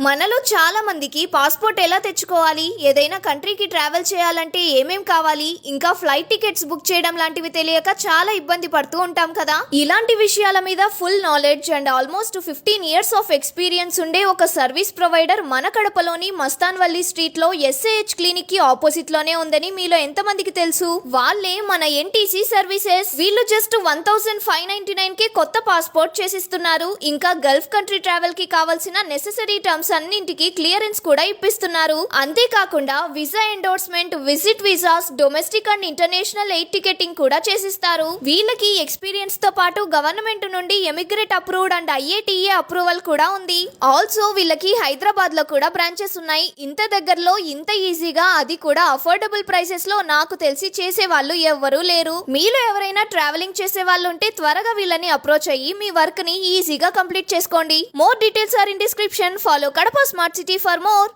మనలో చాలా మందికి పాస్పోర్ట్ ఎలా తెచ్చుకోవాలి, ఏదైనా కంట్రీకి ట్రావెల్ చేయాలంటే ఏమేం కావాలి, ఇంకా ఫ్లైట్ టికెట్స్ బుక్ చేయడం లాంటివి తెలియక చాలా ఇబ్బంది పడుతూ ఉంటాం కదా. ఇలాంటి విషయాల మీద full knowledge and almost 15 years of experience ఉండే ఒక సర్వీస్ ప్రొవైడర్ మన కడపలోని మస్తాన్వల్లి స్ట్రీట్ లో SAH క్లినిక్ కి ఆపోజిట్ లోనే ఉందని మీలో ఎంతమందికి తెలుసు? వాళ్ళే మన NTC సర్వీసెస్. వీళ్ళు జస్ట్ 1599 కి కొత్త పాస్పోర్ట్ చేసిస్తున్నారు. ఇంకా గల్ఫ్ కంట్రీ ట్రావెల్ కి కావాల్సిన నెసెసరీ టర్మ్స్ అన్నింటికి క్లియరెన్స్ కూడా ఇప్పిస్తున్నారు. అంతేకాకుండా visa endorsement, visit visas, domestic and international air ticketing కూడా చేసిస్తారు. వీళ్ళకి ఎక్స్పీరియన్స్ తో పాటు గవర్నమెంట్ నుండి emigrate approved and IATA approval కూడా ఉంది. ఆల్సో వీళ్ళకి హైదరాబాద్ లో కూడా బ్రాంచెస్ ఉన్నాయి. ఇంత దగ్గరలో ఇంత ఈజీగా, అది కూడా అఫోర్డబుల్ ప్రైసెస్ లో నాకు తెలిసి చేసే వాళ్ళు ఎవ్వరూ లేరు. మీలో ఎవరైనా ట్రావెలింగ్ చేసే వాళ్ళు ఉంటే త్వరగా వీళ్ళని అప్రోచ్ అయ్యి మీ వర్క్ ని ఈజీగా కంప్లీట్ చేసుకోండి. More details are in description. Follow Kadapa Smart City for more.